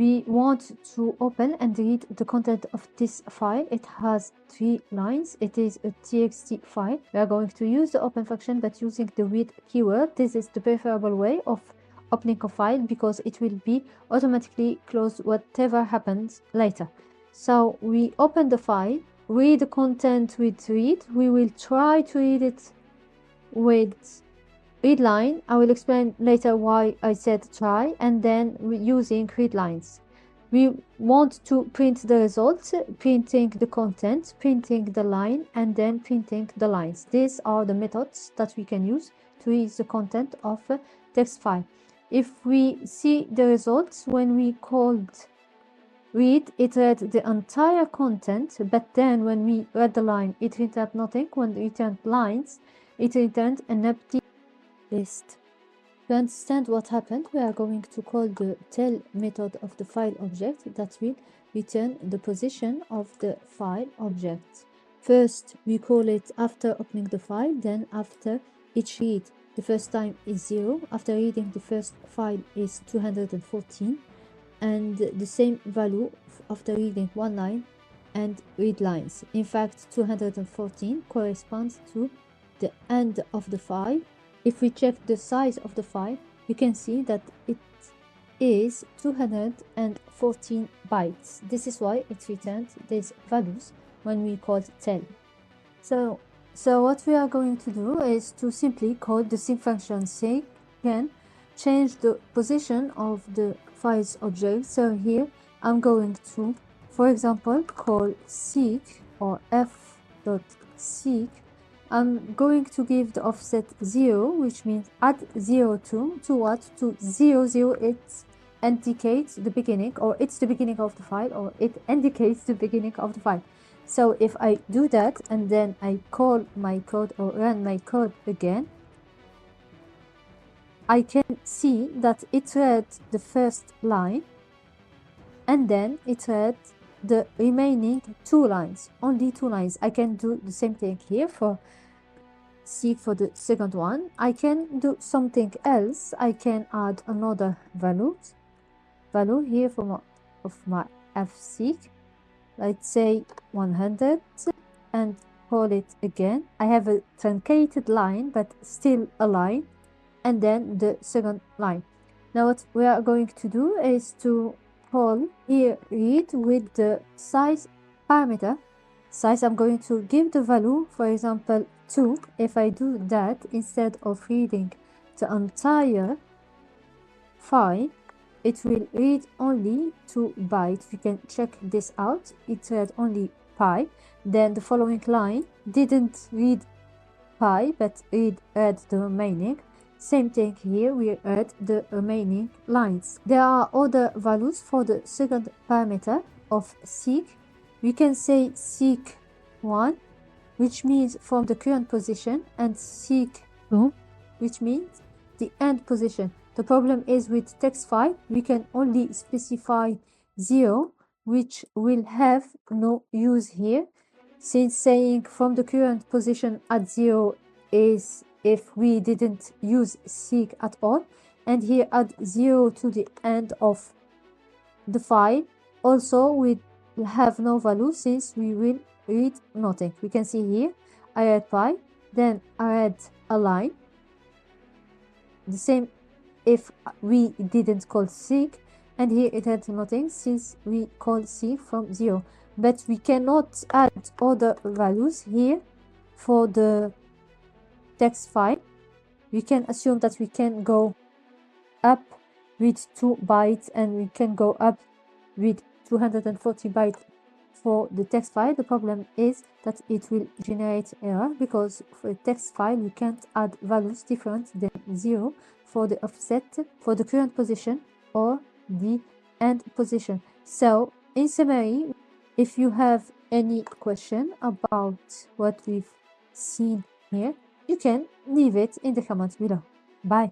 we want to open and read the content of this file. It has 3 lines. It is a txt file. We are going to use the open function, but using the read keyword. This is the preferable way of opening a file because it will be automatically closed whatever happens later. So we open the file, read the content with read. We will try to read it with read line. I will explain later why I said try, and then using read lines. We want to print the results, printing the content, printing the line, and then printing the lines. These are the methods that we can use to read the content of a text file. If we see the results, when we called read, it read the entire content, but then when we read the line, it returned nothing. When we returned lines, it returned an empty list. To understand what happened, we are going to call the tell method of the file object that will return the position of the file object. First, we call it after opening the file, then after each read. The first time is 0. After reading the first file is 214, and the same value after reading one line and read lines. In fact, 214 corresponds to the end of the file. If we check the size of the file, you can see that it is 214 bytes. This is why it returns these values when we call tell. So what we are going to do is to simply call the seek function seek, again change the position of the files object. So here I'm going to, for example, call seek or f.seek. I'm going to give the offset 0, which means add 0 to what? To 0, 0. It indicates the beginning, or it's the beginning of the file, or it indicates the beginning of the file. So if I do that and then I call my code or run my code again, I can see that it read the first line and then it read the remaining 2 lines, only 2 lines. I can do the same thing here for seek for the second one. I can do something else. I can add another value here of my fseek. Let's say 100 and call it again. I have a truncated line, but still a line, and then the second line. Now what we are going to do is to call here read with the size parameter. Size, I'm going to give the value, for example, 2. If I do that, instead of reading the entire file, it will read only 2 bytes. We can check this out. It read only pi. Then the following line didn't read pi, but read the remaining. Same thing here, we add the remaining lines. There are other values for the second parameter of seek. We can say seek 1, which means from the current position, and seek 2, which means the end position. The problem is with text file, we can only specify 0, which will have no use here, since saying from the current position at 0 is if we didn't use seek at all, and here add 0 to the end of the file also we have no value, since we will read nothing. We can see here I add pi, then I add a line, the same if we didn't call seek, and here it had nothing since we call seek from 0. But we cannot add other values here for the text file. We can assume that we can go up with 2 bytes and we can go up with 240 bytes for the text file. The problem is that it will generate error, because for a text file we can't add values different than 0 for the offset, for the current position or the end position. So in summary, if you have any question about what we've seen here, you can leave it in the comments below. Bye.